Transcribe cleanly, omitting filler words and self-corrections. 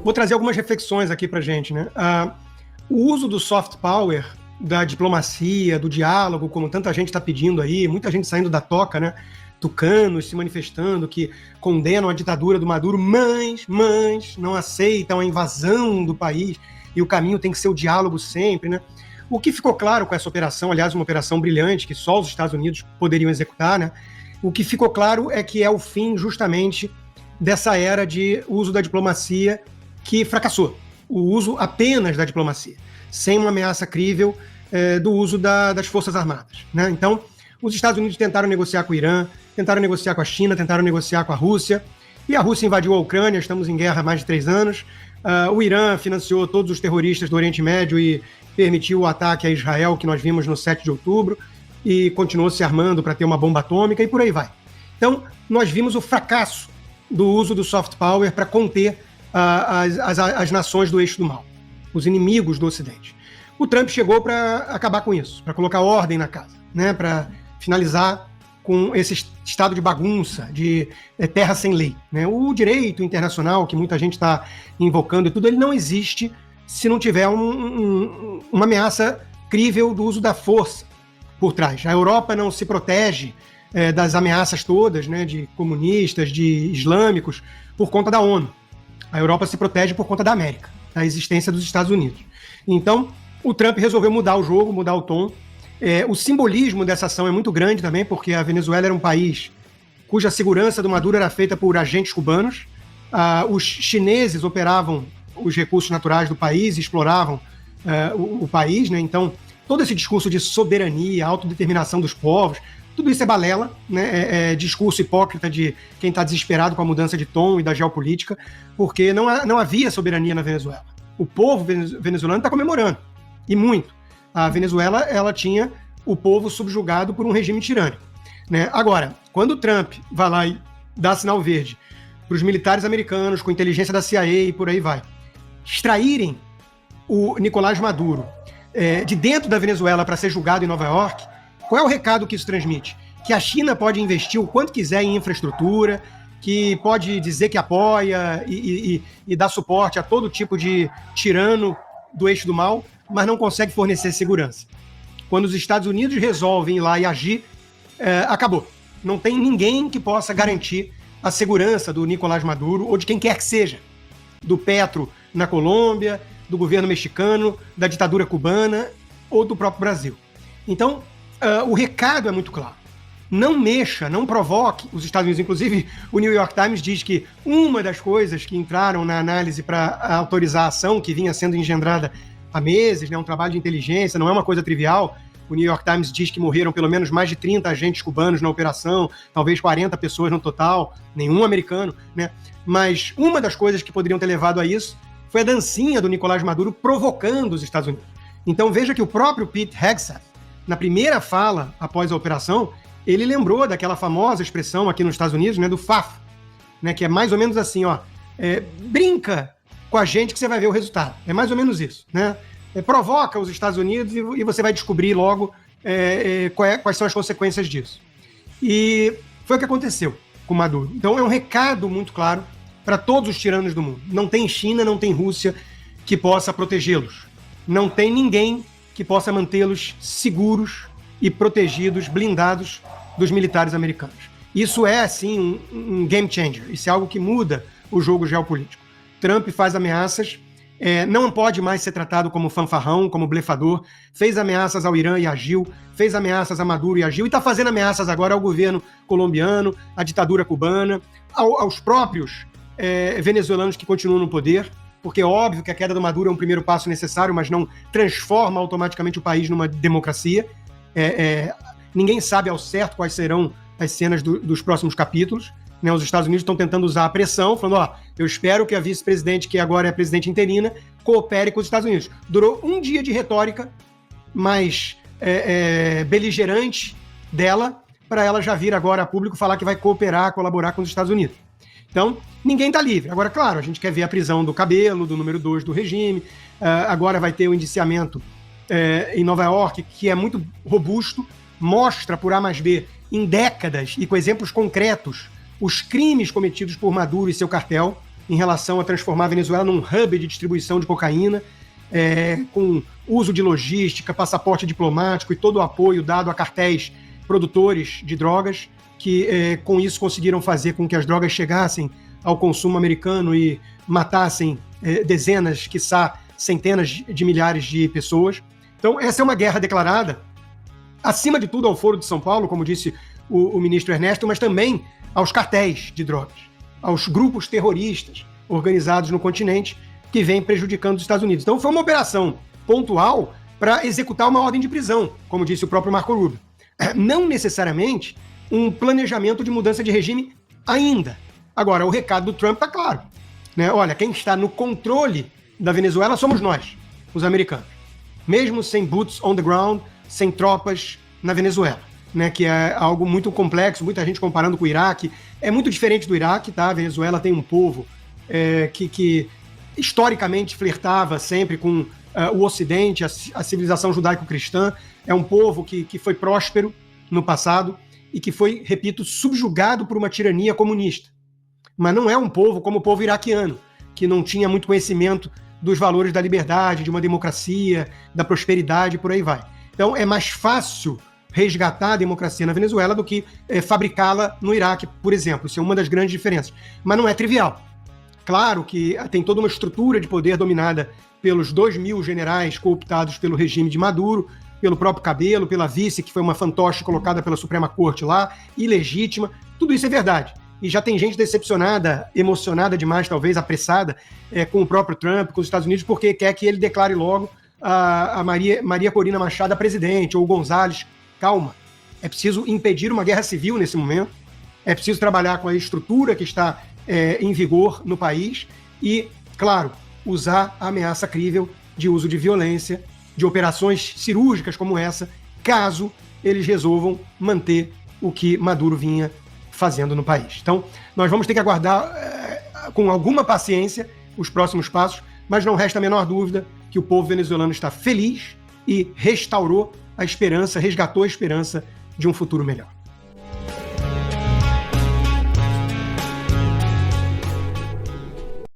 Vou trazer algumas reflexões aqui para a gente, né? O uso do soft power, da diplomacia, do diálogo, como tanta gente está pedindo aí, muita gente saindo da toca, né? Tucanos se manifestando que condenam a ditadura do Maduro, mas não aceitam a invasão do país e o caminho tem que ser o diálogo sempre, né? O que ficou claro com essa operação, aliás, uma operação brilhante que só os Estados Unidos poderiam executar, né? O que ficou claro é que é o fim justamente dessa era de uso da diplomacia que fracassou. O uso apenas da diplomacia, sem uma ameaça crível do uso das Forças Armadas, né? Então, os Estados Unidos tentaram negociar com o Irã, tentaram negociar com a China, tentaram negociar com a Rússia, e a Rússia invadiu a Ucrânia, estamos em guerra há mais de 3 anos. O Irã financiou todos os terroristas do Oriente Médio e permitiu o ataque a Israel, que nós vimos no 7 de outubro, e continuou se armando para ter uma bomba atômica, e por aí vai. Então, nós vimos o fracasso do uso do soft power para conter as nações do eixo do mal, os inimigos do Ocidente. O Trump chegou para acabar com isso, para colocar ordem na casa, né, para finalizar com esse estado de bagunça, de terra sem lei, né? O direito internacional, que muita gente está invocando e tudo, ele não existe se não tiver uma ameaça crível do uso da força por trás. A Europa não se protege das ameaças todas, né, de comunistas, de islâmicos, por conta da ONU. A Europa se protege por conta da América, da existência dos Estados Unidos. Então, o Trump resolveu mudar o jogo, mudar o tom. O simbolismo dessa ação é muito grande também, porque a Venezuela era um país cuja segurança do Maduro era feita por agentes cubanos. Os chineses operavam os recursos naturais do país, exploravam o país, né? Então, todo esse discurso de soberania, autodeterminação dos povos, tudo isso é balela, né? É discurso hipócrita de quem está desesperado com a mudança de tom e da geopolítica, porque não havia soberania na Venezuela. O povo venezuelano está comemorando, e muito. A Venezuela, ela tinha o povo subjugado por um regime tirânico, né? Agora, quando o Trump vai lá e dá sinal verde para os militares americanos, com inteligência da CIA e por aí vai, extraírem o Nicolás Maduro de dentro da Venezuela para ser julgado em Nova York, qual é o recado que isso transmite? Que a China pode investir o quanto quiser em infraestrutura, que pode dizer que apoia e dá suporte a todo tipo de tirano do eixo do mal, mas não consegue fornecer segurança. Quando os Estados Unidos resolvem ir lá e agir, acabou. Não tem ninguém que possa garantir a segurança do Nicolás Maduro ou de quem quer que seja, do Petro na Colômbia, do governo mexicano, da ditadura cubana ou do próprio Brasil. Então, o recado é muito claro. Não mexa, não provoque os Estados Unidos. Inclusive, o New York Times diz que uma das coisas que entraram na análise para autorizar a ação, que vinha sendo engendrada há meses, né, um trabalho de inteligência, não é uma coisa trivial. O New York Times diz que morreram pelo menos mais de 30 agentes cubanos na operação, talvez 40 pessoas no total, nenhum americano, né? Mas uma das coisas que poderiam ter levado a isso foi a dancinha do Nicolás Maduro provocando os Estados Unidos. Então veja que o próprio Pete Hegseth, na primeira fala após a operação, ele lembrou daquela famosa expressão aqui nos Estados Unidos, né, do FAF, né, que é mais ou menos assim, ó, brinca com a gente que você vai ver o resultado. É mais ou menos isso, né? Provoca os Estados Unidos e você vai descobrir logo quais são as consequências disso. E foi o que aconteceu com Maduro. Então é um recado muito claro para todos os tiranos do mundo. Não tem China, não tem Rússia que possa protegê-los. Não tem ninguém que possa mantê-los seguros e protegidos, blindados dos militares americanos. Isso é, assim, um game changer. Isso é algo que muda o jogo geopolítico. Trump faz ameaças, não pode mais ser tratado como fanfarrão, como blefador, fez ameaças ao Irã e agiu, fez ameaças a Maduro e agiu, e está fazendo ameaças agora ao governo colombiano, à ditadura cubana, aos próprios venezuelanos que continuam no poder, porque é óbvio que a queda do Maduro é um primeiro passo necessário, mas não transforma automaticamente o país numa democracia. Ninguém sabe ao certo quais serão as cenas dos próximos capítulos, né? Os Estados Unidos estão tentando usar a pressão, falando, eu espero que a vice-presidente, que agora é presidente interina, coopere com os Estados Unidos. Durou um dia de retórica mais beligerante dela, para ela já vir agora a público falar que vai cooperar, colaborar com os Estados Unidos. Então, ninguém está livre. Agora, claro, a gente quer ver a prisão do Cabello, do número 2 do regime, agora vai ter o indiciamento em Nova York, que é muito robusto, mostra por A mais B, em décadas e com exemplos concretos, os crimes cometidos por Maduro e seu cartel. em relação a transformar a Venezuela num hub de distribuição de cocaína, com uso de logística, passaporte diplomático e todo o apoio dado a cartéis produtores de drogas, que com isso conseguiram fazer com que as drogas chegassem ao consumo americano e matassem dezenas, quiçá centenas de milhares de pessoas. Então, essa é uma guerra declarada, acima de tudo ao Foro de São Paulo, como disse o ministro Ernesto, mas também aos cartéis de drogas, aos grupos terroristas organizados no continente que vêm prejudicando os Estados Unidos. Então, foi uma operação pontual para executar uma ordem de prisão, como disse o próprio Marco Rubio. Não necessariamente um planejamento de mudança de regime ainda. Agora, o recado do Trump está claro, né? Olha, quem está no controle da Venezuela somos nós, os americanos. Mesmo sem boots on the ground, sem tropas na Venezuela, né? Que é algo muito complexo, muita gente comparando com o Iraque. É muito diferente do Iraque, tá? A Venezuela tem um povo que historicamente flertava sempre com o Ocidente, a civilização judaico-cristã. É um povo que foi próspero no passado e que foi, repito, subjugado por uma tirania comunista. Mas não é um povo como o povo iraquiano, que não tinha muito conhecimento dos valores da liberdade, de uma democracia, da prosperidade, por aí vai. Então é mais fácil resgatar a democracia na Venezuela do que fabricá-la no Iraque, por exemplo. Isso é uma das grandes diferenças. Mas não é trivial. Claro que tem toda uma estrutura de poder dominada pelos 2.000 generais cooptados pelo regime de Maduro, pelo próprio Cabello, pela vice, que foi uma fantoche colocada pela Suprema Corte lá, ilegítima. Tudo isso é verdade. E já tem gente decepcionada, emocionada demais, talvez, apressada, com o próprio Trump, com os Estados Unidos, porque quer que ele declare logo a Maria Corina Machado a presidente, ou o González. Calma. É preciso impedir uma guerra civil nesse momento. É preciso trabalhar com a estrutura que está em vigor no país e, claro, usar a ameaça crível de uso de violência, de operações cirúrgicas como essa, caso eles resolvam manter o que Maduro vinha fazendo no país. Então, nós vamos ter que aguardar com alguma paciência os próximos passos, mas não resta a menor dúvida que o povo venezuelano está feliz e restaurou a esperança, resgatou a esperança de um futuro melhor.